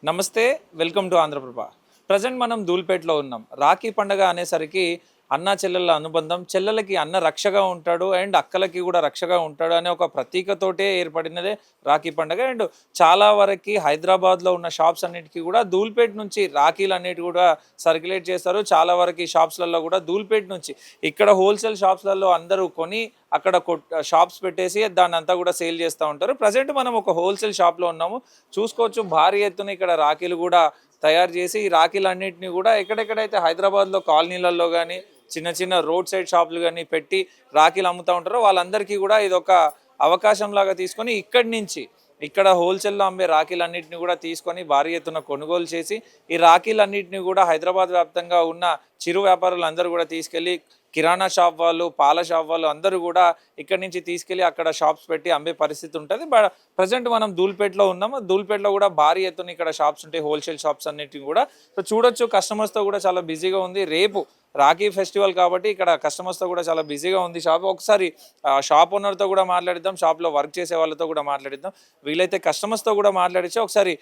నమస్తే, welcome to Andhraprabha. Present మనం ధూల్పేటలో ఉన్నాం. రాఖీ పండగ అనేసరికి అన్నా చెల్లెళ్ళ అనుబంధం, చెల్లెలకి అన్న రక్షగా ఉంటాడు అండ్ అక్కలకి కూడా రక్షగా ఉంటాడు అనే ఒక ప్రతీకతోటే ఏర్పడినదే రాఖీ పండగ. అండ్ చాలా వరకు హైదరాబాద్లో ఉన్న షాప్స్ అన్నిటికీ కూడా ధూల్పేట నుంచి రాఖీలు అన్నిటి కూడా సర్క్యులేట్ చేస్తారు. చాలా వరకు ఈ షాప్స్లలో కూడా ధూల్పేట నుంచి ఇక్కడ హోల్సేల్ షాప్స్లలో అందరూ కొని అక్కడ షాప్స్ పెట్టేసి దాన్ని అంతా కూడా సేల్ చేస్తూ ఉంటారు. ప్రజెంట్ మనం ఒక హోల్సేల్ షాప్లో ఉన్నాము. చూసుకోవచ్చు, భారీ ఎత్తున ఇక్కడ రాఖీలు కూడా తయారు చేసి ఈ రాఖీలన్నింటినీ కూడా ఎక్కడెక్కడైతే హైదరాబాద్లో కాలనీలలో కానీ చిన్న చిన్న రోడ్ సైడ్ షాపులు కానీ పెట్టి రాఖీలు అమ్ముతూ ఉంటారో వాళ్ళందరికీ కూడా ఇది ఒక అవకాశం లాగా తీసుకొని ఇక్కడి నుంచి ఇక్కడ హోల్సేల్లో అమ్మే రాఖీలన్నింటినీ కూడా తీసుకొని భారీ ఎత్తున కొనుగోలు చేసి ఈ రాఖీలన్నింటినీ కూడా హైదరాబాద్ వ్యాప్తంగా ఉన్న చిరు వ్యాపారులు అందరూ కూడా తీసుకెళ్ళి కిరాణా షాప్ వాళ్ళు, పాల షాప్ వాళ్ళు అందరూ కూడా ఇక్కడి నుంచి తీసుకెళ్ళి అక్కడ షాప్స్ పెట్టి అమ్మే పరిస్థితి ఉంటుంది. బట్ ప్రజెంట్ మనం ధూల్పేటలో ఉన్నాము. ధూల్పేటలో కూడా భారీ ఎత్తున ఇక్కడ షాప్స్ ఉంటాయి, హోల్సేల్ షాప్స్ అన్నిటిని కూడా. సో చూడొచ్చు, కస్టమర్స్తో కూడా చాలా బిజీగా ఉంది. రేపు రాఖీ ఫెస్టివల్ కాబట్టి ఇక్కడ కస్టమర్స్తో కూడా చాలా బిజీగా ఉంది షాప్. ఒకసారి షాప్ ఓనర్తో కూడా మాట్లాడిద్దాం, షాప్లో వర్క్ చేసే వాళ్ళతో కూడా మాట్లాడిద్దాం, వీలైతే కస్టమర్స్తో కూడా మాట్లాడించి ఒకసారి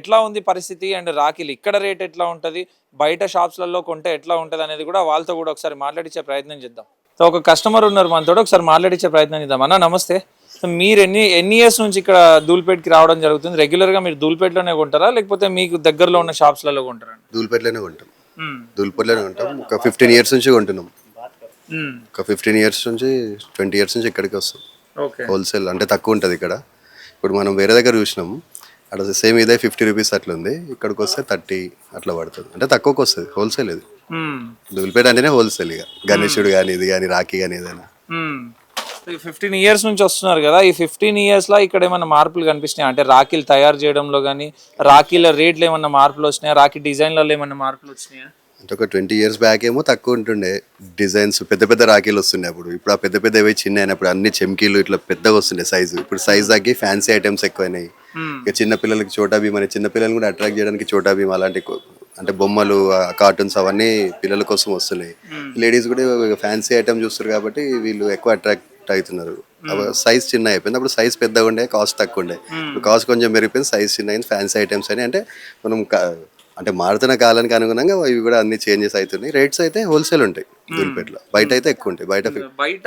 ఎట్లా ఉంది పరిస్థితి అండ్ రాఖీలు ఇక్కడ రేట్ ఎట్లా ఉంటుంది, బయట షాప్స్లలో కొంటే ఎట్లా ఉంటుంది అనేది కూడా వాళ్ళతో కూడా ఒకసారి మాట్లాడించే ప్రయత్నం చేద్దాం. సో ఒక కస్టమర్ ఉన్నారు మనతో, ఒకసారి మాట్లాడించే ప్రయత్నం చేద్దాం. అన్న నమస్తే. సో మీరు ఎన్ని ఇయర్స్ నుంచి ఇక్కడ ధూల్పేటకి రావడం జరుగుతుంది? రెగ్యులర్గా మీరు ధూల్పేటలోనే కొంటారా లేకపోతే మీకు దగ్గరలో ఉన్న షాప్స్లలో కొంటారా? ధూల్పేటలోనే కొంటాం. ధూల్పేటలోనే ఉంటాం. ఒక 15 ఇయర్స్ నుంచి కొంటున్నాం. ఒక 15 ఇయర్స్ నుంచి 20 ఇయర్స్ నుంచి ఇక్కడికి వస్తాం. హోల్సేల్ అంటే తక్కువ ఉంటుంది ఇక్కడ. ఇప్పుడు మనం వేరే దగ్గర చూసినాం, అక్కడ సేమ్ ఇదే 50 రూపీస్ అట్లా ఉంది. ఇక్కడికి వస్తే 30 అట్లా పడుతుంది, అంటే తక్కువకి వస్తుంది. హోల్సేల్ ఇది. ధూల్పేట అంటేనే హోల్సేల్. ఇక గణేశుడు కానీ ఇది కానీ రాఖీ కానీ ఏదైనా. 15 ఇయర్స్ నుంచి వస్తున్నారు కదా, ఈ 15 ఇయర్స్లో ఇక్కడ ఏమైనా మార్పులు కనిపిస్తున్నాయి అంటే రాఖీలు తయారు చేయడంలో కానీ, రాఖీల రేట్లు ఏమన్నా మార్పులు వచ్చినాయా, రాఖీ డిజైన్లలో ఏమన్నా మార్పులు వచ్చినాయా? అంటే ఒక 20 ఇయర్స్ బ్యాక్ ఏమో తక్కువ ఉంటుండే డిజైన్స్, పెద్ద పెద్ద రాఖీలు వస్తుండే అప్పుడు. ఇప్పుడు ఆ పెద్ద పెద్దవి చిన్న అయినప్పుడు అన్ని చెమ్కీలు ఇట్లా పెద్దగా వస్తుండే సైజు. ఇప్పుడు సైజ్ తగ్గి ఫ్యాన్సీ ఐటమ్స్ ఎక్కువైనాయి. ఇక చిన్న పిల్లలకి చోటా భీమ్ అని, చిన్న పిల్లలు కూడా అట్రాక్ట్ చేయడానికి చోటా భీమ్ అలాంటి అంటే బొమ్మలు, కార్టూన్స్ అవన్నీ పిల్లల కోసం వస్తున్నాయి. లేడీస్ కూడా ఫ్యాన్సీ ఐటమ్ చూస్తారు కాబట్టి వీళ్ళు ఎక్కువ అట్రాక్ట్ అవుతున్నారు. సైజ్ చిన్న అయిపోయింది, అప్పుడు సైజ్ పెద్దగా ఉండే, కాస్ట్ తక్కువ ఉండే. కాస్ట్ కొంచెం పెరిగిపోయింది, సైజ్ చిన్న అయింది. ఫ్యాన్సీ ఐటమ్స్ అని అంటే మనం అంటే మారుతున్న కాలానికి అనుగుణంగా ఇవి కూడా అన్ని చేంజెస్ అవుతున్నాయి. రేట్స్ అయితే హోల్సేల్ ఉంటాయి ధూల్పేటలో, బయట అయితే ఎక్కువ ఉంటాయి. బయట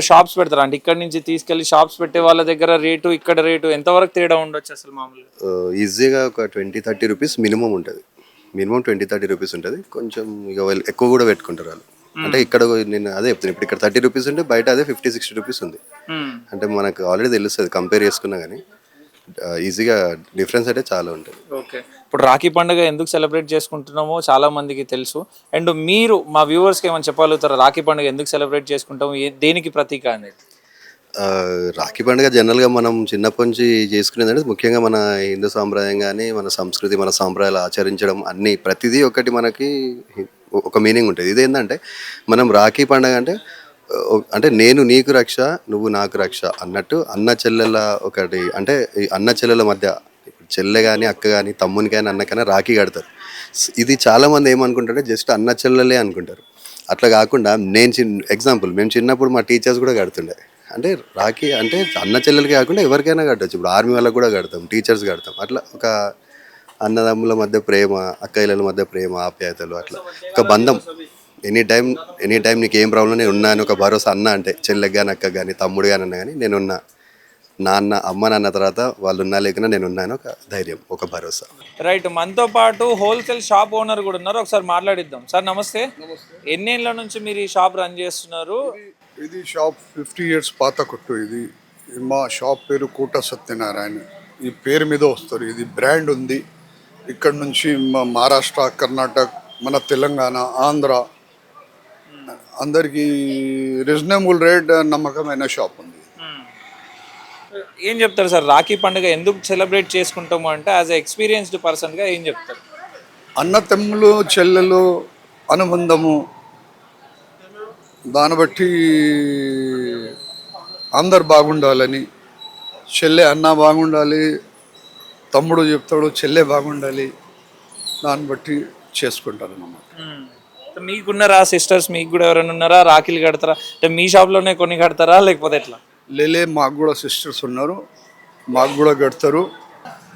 షాప్స్ పెడతారు అంటే ఇక్కడ నుంచి తీసుకెళ్లి షాప్స్ పెట్టే వాళ్ళ దగ్గర రేటు ఇక్కడ రేటు ఎంతవరకు తేడా ఉండొచ్చు అసలు? మామూలుగా ఈజీగా ఒక 20-30 రూపీస్ మినిమం ఉంటుంది. మినిమం 20-30 రూపీస్ ఉంటుంది. కొంచెం ఇక వాళ్ళు ఎక్కువ కూడా పెట్టుకుంటారు వాళ్ళు. అంటే ఇక్కడ నేను అదే చెప్తాను, ఇప్పుడు ఇక్కడ 30 రూపీస్ ఉంటే బయట అదే 50-60 రూపీస్ ఉంది. అంటే మనకు ఆల్రెడీ తెలుస్తుంది, కంపేర్ చేసుకున్నా కానీ ఈజీగా డిఫరెన్స్ అయితే చాలా ఉంటుంది. ఓకే, ఇప్పుడు రాఖీ పండుగ ఎందుకు సెలబ్రేట్ చేసుకుంటున్నామో చాలా మందికి తెలుసు. అండ్ మీరు మా వ్యూవర్స్కి ఏమైనా చెప్పగలుగుతారా, రాఖీ పండుగ ఎందుకు సెలబ్రేట్ చేసుకుంటాము, దేనికి ప్రతీక అనేది? రాఖీ పండుగ జనరల్గా మనం చిన్నప్పటి నుంచి చేసుకునేదంటే ముఖ్యంగా మన హిందూ సాంప్రదాయం కానీ, మన సంస్కృతి, మన సాంప్రదాయాలు ఆచరించడం అన్నీ ప్రతిదీ ఒకటి మనకి ఒక మీనింగ్ ఉంటుంది. ఇదేంటంటే మనం రాఖీ పండుగ అంటే నేను నీకు రక్ష, నువ్వు నాకు రక్ష అన్నట్టు అన్న చెల్లెల ఒకటి, అంటే ఈ అన్న చెల్లెల మధ్య చెల్లె కానీ, అక్క కానీ, తమ్ముని కానీ, అన్నకైనా రాఖీ కడతారు. ఇది చాలామంది ఏమనుకుంటారంటే జస్ట్ అన్న చెల్లెలే అనుకుంటారు. అట్లా కాకుండా ఎగ్జాంపుల్, మేము చిన్నప్పుడు మా టీచర్స్ కూడా కడుతుండే. అంటే రాఖీ అంటే అన్న చెల్లెలకి కాకుండా ఎవరికైనా కట్టచ్చు. ఇప్పుడు ఆర్మీ వాళ్ళకి కూడా కడతాం, టీచర్స్ కడతాం. అట్లా ఒక అన్నదమ్ముల మధ్య ప్రేమ, అక్కయ్యల మధ్య ప్రేమ, ఆప్యాయతలు, అట్లా ఒక బంధం. ఎనీ టైం నీకు ఏం ప్రాబ్లం, నేను ఉన్నాను ఒక భరోసా. అన్న అంటే చెల్లెకి కానీ, అక్క కానీ, తమ్ముడు కానీ అన్న కానీ నేనున్నా. నాన్న అమ్మ నాన్న తర్వాత వాళ్ళు ఉన్నా లేకున్నా నేనున్నాను, ఒక ధైర్యం, ఒక భరోసా. రైట్, మనతో పాటు హోల్సేల్ షాప్ ఓనర్ కూడా ఉన్నారు, ఒకసారి మాట్లాడిద్దాం. సార్ నమస్తే. ఎన్నేళ్ళ నుంచి మీరు ఈ షాప్ రన్ చేస్తున్నారు? ఇది షాప్ 50 ఇయర్స్ పాత కొట్టు. ఇది మా షాప్ పేరు కోట సత్యనారాయణ, ఈ పేరు మీద వస్తారు. ఇది బ్రాండ్ ఉంది. ఇక్కడ నుంచి మహారాష్ట్ర, కర్ణాటక, మన తెలంగాణ, ఆంధ్ర అందరికీ రీజనబుల్ రేట్, నమ్మకమైన షాప్ ఉంది. ఏం చెప్తారు సార్, రాఖీ పండుగ ఎందుకు సెలబ్రేట్ చేసుకుంటాము అంటే యాజ్ ఎ ఎక్స్పీరియన్స్డ్ పర్సన్గా ఏం చెప్తారు? అన్న తమ్ములు చెల్లెలు అనుబంధము, దాన్ని బట్టి అందరు బాగుండాలని, చెల్లె అన్న బాగుండాలి, తమ్ముడు చెప్తాడు చెల్లె బాగుండాలి, దాన్ని బట్టి చేసుకుంటారు అన్నమాట. మీకున్నారా సిస్టర్స్, మీకు కూడా ఎవరైనా ఉన్నారా రాఖీలు కడతారా? అంటే మీ షాప్లోనే కొన్ని కడతారా లేకపోతే ఎట్లా? మాకు కూడా సిస్టర్స్ ఉన్నారు, మాకు కూడా కడతారు.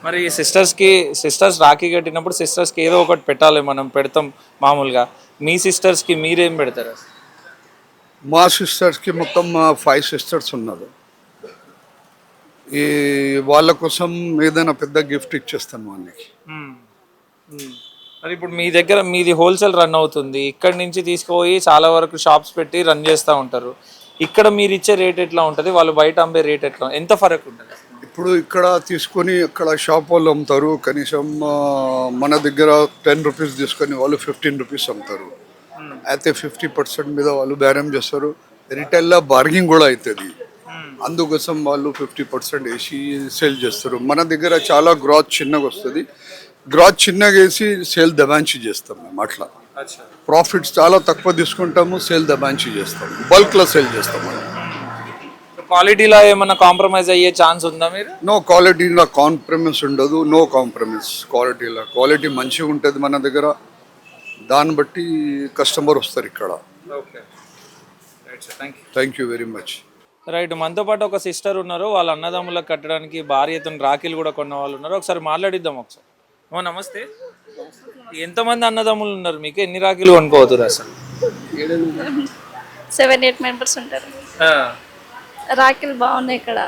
మరి సిస్టర్స్ రాఖీ కట్టినప్పుడు సిస్టర్స్కి ఏదో ఒకటి పెట్టాలి, మనం పెడతాం మామూలుగా. మీ సిస్టర్స్కి మీరేం పెడతారు? మా సిస్టర్స్కి మొత్తం 5 సిస్టర్స్ ఉన్నారు. ఈ వాళ్ళ కోసం ఏదైనా పెద్ద గిఫ్ట్ ఇచ్చేస్తాను వాళ్ళకి. మరి ఇప్పుడు మీ దగ్గర మీది హోల్సేల్ రన్ అవుతుంది, ఇక్కడ నుంచి తీసుకుపోయి చాలా వరకు షాప్స్ పెట్టి రన్ చేస్తూ ఉంటారు. ఇక్కడ మీరు ఇచ్చే రేట్ ఎట్లా ఉంటుంది, వాళ్ళు బయట అమ్మే రేట్ ఎట్లా, ఎంత ఫరక్ ఉంటుంది? ఇప్పుడు ఇక్కడ తీసుకొని అక్కడ షాప్ వాళ్ళు అమ్ముతారు, కనీసం మన దగ్గర 10 రూపీస్ తీసుకొని వాళ్ళు 15 రూపీస్ అమ్ముతారు. అయితే 50% మీద వాళ్ళు బేరం చేస్తారు. రిటైల్లో బార్గింగ్ కూడా అవుతుంది, అందుకోసం వాళ్ళు 50% వేసి సేల్ చేస్తారు. మన దగ్గర చాలా గ్రాత్ చిన్నగా వస్తుంది, గ్రాత్ చిన్నగా వేసి సేల్ దబాంచి చేస్తాం మేము. అట్లా ప్రాఫిట్స్ చాలా తక్కువ తీసుకుంటాము, సేల్ దబాంచి చేస్తాం, బల్క్లో సేల్ చేస్తాం మనం. క్వాలిటీలో ఏమైనా కాంప్రమైజ్ అయ్యే ఛాన్స్ ఉందా మీరు? నో, క్వాలిటీలో కాంప్రమైజ్ ఉండదు, నో కాంప్రమైజ్. క్వాలిటీ మంచిగా ఉంటుంది మన దగ్గర, దాన్ని బట్టి కస్టమర్ వస్తారు ఇక్కడ. Thank you very much. Right, మనతో పాటు ఒక సిస్టర్ ఉన్నారు, వాళ్ళ అన్నదమ్ములకు కట్టడానికి భార్యతో రాఖీలు కూడా కొన్న వాళ్ళు ఉన్నారు. ఒకసారి మాట్లాడిద్దాం ఒకసారి. నమస్తే, ఎంతమంది అన్నదమ్ములు ఉన్నారు మీకు? ఎన్ని రాఖీలు కొనుక్కోవద్దు అసలు? 7-8 మెంబర్స్ ఉంటారు. రాఖీలు బాగున్నాయి ఇక్కడ,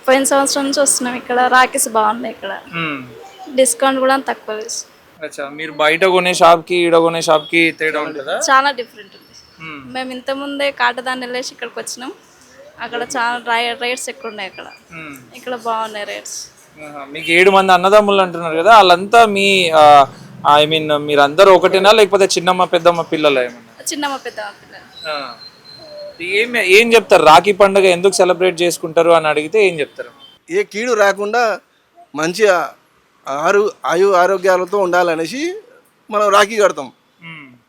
పోయిన సంవత్సరం నుంచి వస్తున్నాం ఇక్కడ. రాఖీస్ బాగున్నాయి ఇక్కడ, డిస్కౌంట్ కూడా తక్కువ. అచ్చా, మీరు బయట కొనే షాప్కి ఈడ కొనే షాప్కి తేడా ఉంటుందా? చాలా డిఫరెంట్ ఉంది. మేము ఇంత ముందే కాటదాన్ని వెళ్ళేసి ఇక్కడికి వచ్చినాం, అక్కడ చాలా రేట్స్ ఎక్కువ ఉన్నాయి అక్కడ, ఇక్కడ బాగున్నాయి రేట్స్. మీకు 7 మంది అన్నదమ్ములు అంటున్నారు కదా, వాళ్ళంతా మీ ఐ మీన్ మీరందరూ ఒకటేనా, లేకపోతే చిన్నమ్మ పెద్దమ్మ పిల్లలు ఏమన్నా? చిన్నమ్మ పెద్దమ్మ పిల్లలు. ఏం చెప్తారు, రాఖీ పండుగ ఎందుకు సెలబ్రేట్ చేసుకుంటారు అని అడిగితే ఏం చెప్తారు? ఏ కీడు రాకుండా మంచిగా ఆరోగ్యాలతో ఉండాలనేసి మనం రాఖీ కడతాం.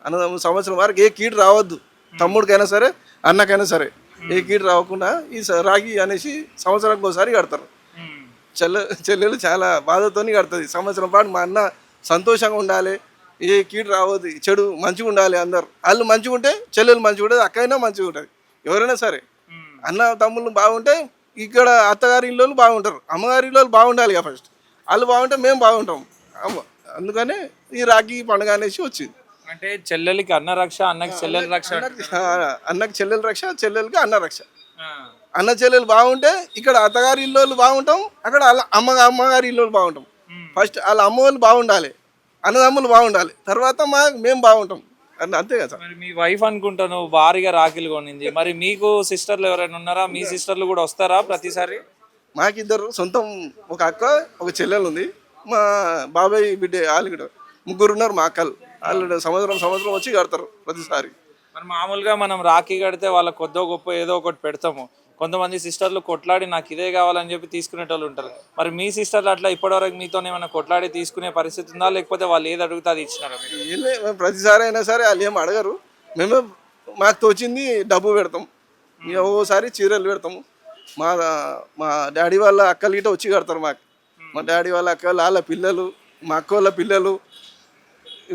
అన్నదమ్ముల సంవత్సరం వరకు ఏ కీడు రావద్దు, తమ్ముడికైనా సరే అన్నకైనా సరే ఏ కీడు రాకుండా ఈ రాఖీ అనేసి సంవత్సరానికి ఒకసారి కడతారు. చెల్లెలు చాలా బాధతోని కడుతుంది. సంవత్సరం పాటు మా అన్న సంతోషంగా ఉండాలి, ఏ కీడు రావద్దు, చెడు మంచిగా ఉండాలి, అందరు వాళ్ళు మంచిగా ఉంటే చెల్లెలు మంచిగా ఉంటుంది, అక్కైనా మంచిగా ఉంటుంది, ఎవరైనా సరే. అన్న తమ్ముళ్ళు బాగుంటే ఇక్కడ అత్తగారి ఇళ్ళు బాగుంటారు, అమ్మగారి ఇళ్ళు బాగుండాలి కదా ఫస్ట్. వాళ్ళు బాగుంటే మేము బాగుంటాం. అందుకనే ఈ రాఖీ పండుగ అనేసి వచ్చింది. అంటే చెల్లెలకి అన్న రక్ష, అన్నకి చెల్లెల రక్ష. అన్నకి చెల్లెల రక్ష, చెల్లెలకి అన్న రక్ష. అన్న చెల్లెలు బాగుంటే ఇక్కడ అత్తగారి ఇళ్ళు బాగుంటాం, అక్కడ అమ్మగారి ఇళ్ళు బాగుంటాం. ఫస్ట్ వాళ్ళ అమ్మ వాళ్ళు బాగుండాలి, అన్నదమ్ములు బాగుండాలి, తర్వాత మేము బాగుంటాం, అంతే కదా. మరి మీ వైఫ్ అనుకుంటాను భారీగా రాఖీలు కొనింది, మరి మీకు సిస్టర్లు ఎవరైనా ఉన్నారా? మీ సిస్టర్లు కూడా వస్తారా ప్రతిసారి? మాకిద్దరు సొంతం, ఒక అక్క ఒక చెల్లెలు ఉంది, మా బాబాయ్ బిడ్డ వాళ్ళు కూడా 3 ఉన్నారు మా అక్కలు. వాళ్ళు సంవత్సరం వచ్చి కడతారు ప్రతిసారి. మరి మామూలుగా మనం రాఖీ కడితే వాళ్ళ కొద్దో గొప్ప ఏదో ఒకటి పెడతాము. కొంతమంది సిస్టర్లు కొట్లాడి నాకు ఇదే కావాలని చెప్పి తీసుకునేటోళ్ళు ఉంటారు. మరి మీ సిస్టర్లు అట్లా ఇప్పటివరకు మీతో ఏమైనా కొట్లాడి తీసుకునే పరిస్థితి ఉందా, లేకపోతే వాళ్ళు ఏది అడిగితే అది ఇచ్చినారా? మేము ప్రతిసారి అయినా సరే వాళ్ళు ఏం అడగరు, మేమే మాకు తోచింది డబ్బు పెడతాం, ఓసారి చీరలు పెడతాము. మా డాడీ వాళ్ళ అక్కలు గిట్ట వచ్చి కడతారు మాకు. మా డాడీ వాళ్ళ అక్కలు, వాళ్ళ పిల్లలు, మా అక్క వాళ్ళ పిల్లలు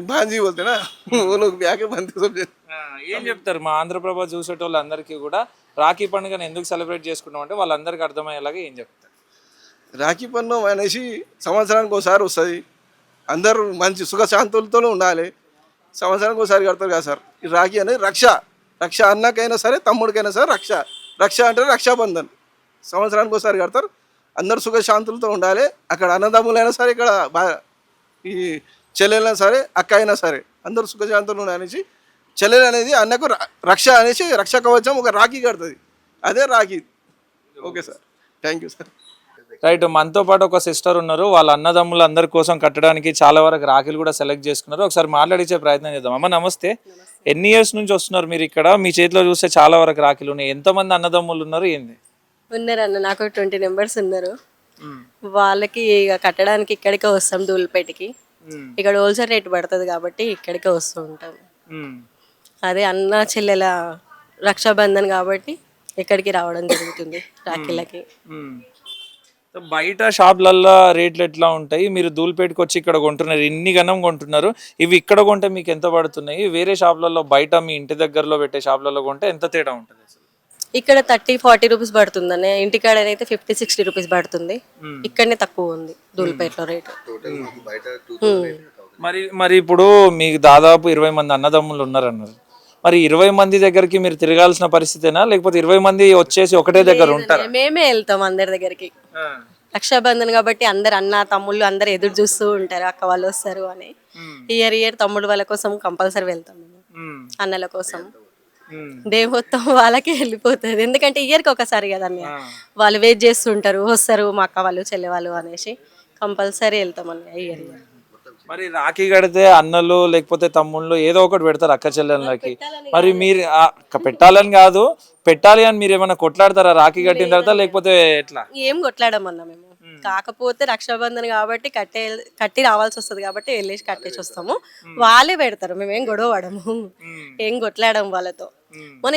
బాంజీ పోతేనా బ్యాకే బంతి. ఏం చెప్తారు మా ఆంధ్రప్రభ చూసేటోళ్ళు అందరికీ కూడా రాఖీ పండుగను ఎందుకు సెలబ్రేట్ చేసుకుంటాం అంటే వాళ్ళందరికీ అర్థమయ్యేలాగా ఏం చెప్తారు? రాఖీ పండుగ అనేసి సంవత్సరానికి ఒకసారి వస్తుంది, అందరూ మంచి సుఖశాంతులతో ఉండాలి, సంవత్సరానికి ఒకసారి కడతారు కదా సార్. ఈ రాఖీ అనేది రక్ష అన్నకైనా సరే తమ్ముడికైనా సరే రక్ష అంటే రక్షాబంధన్. సంవత్సరానికి ఒకసారి కడతారు, అందరు సుఖశాంతులతో ఉండాలి. అక్కడ అన్నదమ్ములైనా సరే, ఇక్కడ ఈ చెల్లెలైనా సరే, అక్క అయినా సరే, అందరూ సుఖశాంతులు ఉండాలనేసి చెల్లెలు అనేది అన్నకు రక్ష అనేసి రక్ష కవచం ఒక రాఖీ కడుతుంది, అదే Rakhi. Okay sir, thank you sir. Right, మనతో పాటు ఒక సిస్టర్ ఉన్నారు, వాళ్ళ అన్నదమ్ములు అందరి కోసం కట్టడానికి చాలా వరకు రాఖీలు కూడా సెలెక్ట్ చేసుకున్నారు. ఒకసారి మాట్లాడించే ప్రయత్నం చేద్దాం. అమ్మ నమస్తే, ఎన్ని ఇయర్స్ నుంచి వస్తున్నారు మీరు ఇక్కడ? మీ చేతిలో చూస్తే చాలా వరకు రాఖీలు ఉన్నాయి, ఎంతమంది అన్నదమ్ములు ఉన్నారు, ఏంది? ఉన్నారన్న, నాకు 20 మెంబర్స్ ఉన్నారు. వాళ్ళకి ఇక కట్టడానికి ఇక్కడికే వస్తాం, దూల్పేటకి. ఇక్కడ హోల్సేల్ రేట్ పడుతుంది కాబట్టి ఇక్కడికే వస్తూ ఉంటాం. అదే అన్న చెల్లెల రక్షాబంధన్ కాబట్టి ఇక్కడికి రావడం జరుగుతుంది రాఖీలకి. బయట షాప్లల్లో రేట్లు ఎట్లా ఉంటాయి? మీరు దూల్పేటకి వచ్చి ఇక్కడ కొంటున్నారు, ఇన్ని గణం కొంటున్నారు, ఇవి ఇక్కడ కొంటే మీకు ఎంత పడుతున్నాయి? వేరే షాప్లలో బయట మీ ఇంటి దగ్గరలో పెట్టే షాప్లలో కొంటే ఎంత తేడా ఉంటుంది అసలు? ఇక్కడ 30-40 రూపీస్ పడుతుందనే, ఇంటికాడనైతే 50-60 రూపీస్ పడుతుంది. ఇక్కడనే తక్కువ ఉంది ధూళిపేటలో రేటు. మరి ఇప్పుడు మీకు దాదాపు 20 మంది అన్నదమ్ములు ఉన్నారన్నారు. మరి 20 మంది దగ్గరికి మీరు తిరగాల్సిన పరిస్థితేనా, లేకపోతే 20 మంది వచ్చేసి ఒకటే దగ్గర ఉంటారా? మేమే వెళ్తాం అందరి దగ్గరికి. రక్షాబంధన్ కాబట్టి అందరు అన్న తమ్ముళ్ళు అందరు ఎదురు చూస్తూ ఉంటారు, అక్క వాళ్ళు వస్తారు అని. ఇయర్ తమ్ముడు వాళ్ళ కోసం కంపల్సరీ వెళ్తాం మేము, అన్నల కోసం. డే మొత్తం వాళ్ళకే వెళ్ళిపోతుంది, ఎందుకంటే ఇయర్కి ఒకసారి కదా అన్నయ్య. వాళ్ళు వెయిట్ చేస్తుంటారు, వస్తారు మా అక్క వాళ్ళు చెల్లె వాళ్ళు అనేసి కంపల్సరీ వెళ్తాం అన్నయ్య ఇయర్. మరి రాఖీ కడితే అన్నలు లేకపోతే తమ్ముళ్ళు ఏదో ఒకటి పెడతారు అక్క చెల్లెళ్ళకి. మరి మీరు పెట్టాలని కాదు, పెట్టాలి అని మీరు ఏమైనా కొట్లాడతారా రాఖీ కట్టిన తర్వాత, లేకపోతే ఎట్లా? ఏం కొట్లాడమన్నా మేము, కాకపోతే రక్షాబంధన్ కాబట్టి కట్టి రావాల్సి వస్తుంది కాబట్టి వెళ్ళేసి కట్టేసి వస్తాము. వాళ్ళే పెడతారు, మేమేం గొడవ పడము, ఏం కొట్లాడము వాళ్ళతో. మన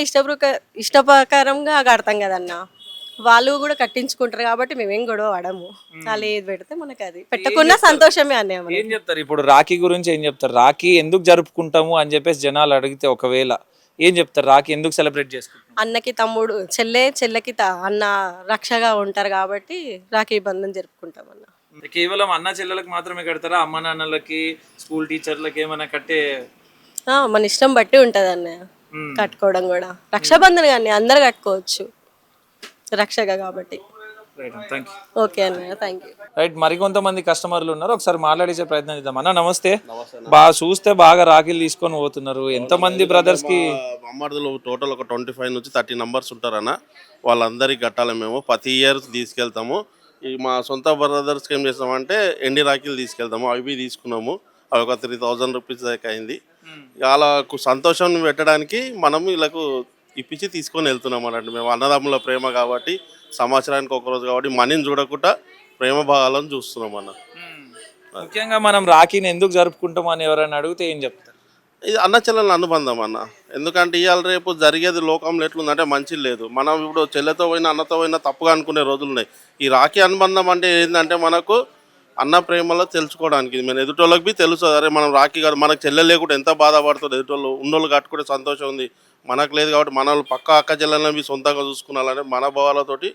ఇష్టప్రకారంగా కడతాం కదన్న, వాళ్ళు కూడా కట్టించుకుంటారు కాబట్టి మేమేం గొడవ పడము. వాళ్ళు ఏది పెడితే మనకు అది పెట్టకున్నా సంతోషమే అన్నయ్య. ఏం చెప్తారు ఇప్పుడు రాఖీ గురించి? ఏం చెప్తారు? రాఖీ ఎందుకు జరుపుకుంటాము అని చెప్పేసి జనాలు అడిగితే ఒకవేళ ఏం చెప్తారు? రాఖీ ఎందుకు సెలబ్రేట్ చేసుకుంటారు? అన్నకి తమ్ముడు, చెల్లెకి అన్న రక్షగా ఉంటారు కాబట్టి రాఖీ బంధం జరుపుకుంటాం అన్న. కేవలం అన్న చెల్లెలకు మాత్రమే కడతారా? అమ్మ నాన్నలకి, స్కూల్ టీచర్లకి ఏమైనా కట్టే? మన ఇష్టం బట్టి ఉంటది అన్నయ్య కట్టుకోవడం కూడా. రక్షాబంధన్ కానీ అందరు కట్టుకోవచ్చు రక్షగా కాబట్టి. ఓకే అన్నయ్య, థ్యాంక్ యూ. రైట్, మరికొంతమంది కస్టమర్లు ఉన్నారు, ఒకసారి మాట్లాడించే ప్రయత్నం చేద్దాం. అన్న నమస్తే. బాగా చూస్తే బాగా రాఖీలు తీసుకొని పోతున్నారు. ఎంతమంది బ్రదర్స్ కి? అమ్మర్దులు టోటల్ ఒక 25 నుంచి 30 నంబర్స్ ఉంటారన్న. వాళ్ళందరికీ కట్టాలి మేము. ప్రతి ఇయర్ తీసుకెళ్తాము. ఈ మా సొంత బ్రదర్స్కి ఏం చేస్తామంటే ఎండి రాఖీలు తీసుకెళ్తాము. అవి తీసుకున్నాము. అవి ఒక 3000 రూపీస్ దాకా అయింది. వాళ్ళకు సంతోషం పెట్టడానికి మనం వీళ్ళకు ఇప్పించి తీసుకొని వెళ్తున్నాం అన్నట్టు. మేము అన్నదమ్ముల ప్రేమ కాబట్టి, సంవత్సరానికి ఒకరోజు కాబట్టి మనీని చూడకుండా ప్రేమ భావాలను చూస్తున్నాం అన్న. ముఖ్యంగా మనం రాఖీని ఎందుకు జరుపుకుంటాం అని ఎవరైనా అడిగితే ఏం చెప్తారు? ఇది అన్న చెల్లెల అనుబంధం అన్న. ఎందుకంటే ఇవాళ రేపు జరిగేది లోకంలో ఎట్లుందంటే మంచి లేదు. మనం ఇప్పుడు చెల్లెతో పోయినా అన్నతో పోయినా తప్పుగా అనుకునే రోజులు ఉన్నాయి. ఈ రాఖీ అనుబంధం అంటే ఏంటంటే మనకు అన్న ప్రేమలో తెలుసుకోవడానికి. మేము ఎదుటోళ్ళకి తెలుసు, అరే మనం రాఖీ కాదు, మనకు చెల్లెలు లేకుండా ఎంత బాధపడుతుంది, ఎదుటోళ్ళు ఉన్నోళ్ళు కట్టుకుంటే సంతోషం ఉంది, మనకు లేదు కాబట్టి మన పక్క అక్క చెల్లెలని సొంతంగా చూసుకున్నాలని మన భావాలతోటి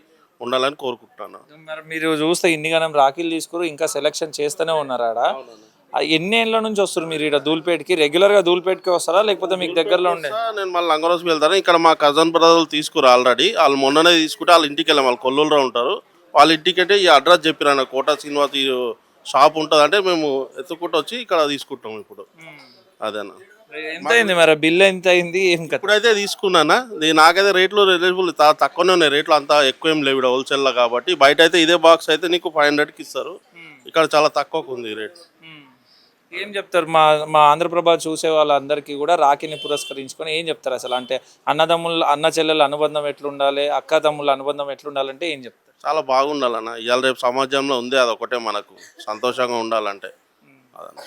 ఉండాలని కోరుకుంటున్నాను. మరి మీరు చూస్తే ఇన్నిగానం రాఖీలు తీసుకురు, ఇంకా సెలెక్షన్ చేస్తూనే ఉన్నారు ఆడ. ఎన్ని ఏళ్ళ నుంచి వస్తారు మీరు ఇక్కడ ధూళిపేటకి? రెగ్యులర్ గా ధూళిపేటకి వస్తారా, లేకపోతే మీకు దగ్గరలో ఉండే? నేను మళ్ళీ లంగరోజు వెళ్తాను. ఇక్కడ మా కజన్ బ్రదర్లు తీసుకురు ఆల్రెడీ. వాళ్ళు మొన్ననే తీసుకుంటే వాళ్ళ ఇంటికి వెళ్ళాం. వాళ్ళు కొల్లూరులో ఉంటారు. వాళ్ళ ఇంటికి అంటే ఈ అడ్రస్ చెప్పిరాను, కోట శ్రీనివాస్ షాప్ ఉంటుంది అంటే మేము ఎత్తుకుంటూ వచ్చి ఇక్కడ తీసుకుంటాం ఇప్పుడు. అదేనా. ఎంత అయింది మరి? బిల్ ఎంత అయింది? ఏం కదా ఇప్పుడైతే తీసుకున్నానా, నాకైతే రేట్లు రిలేబుల్ తక్కువనే ఉన్నాయి. రేట్లు అంతా ఎక్కువ ఏం లేవు ఇక్కడ హోల్సేల్లో కాబట్టి. బయట అయితే ఇదే బాక్స్ అయితే నీకు 500కి ఇస్తారు, ఇక్కడ చాలా తక్కువకు ఉంది రేట్. ఏం చెప్తారు మా ఆంధ్రప్రభ చూసే వాళ్ళందరికీ కూడా రాఖీని పురస్కరించుకొని ఏం చెప్తారు అసలు? అంటే అన్న చెల్లెల అనుబంధం ఎట్లుండాలి, అక్క తమ్ముళ్ళ అనుబంధం ఎట్లుండాలంటే ఏం చెప్తారు? చాలా బాగుండాలన్న. ఇవాళ రేపు సమాజంలో ఉంది అదొకటే మనకు సంతోషంగా ఉండాలంటే. అదన్న.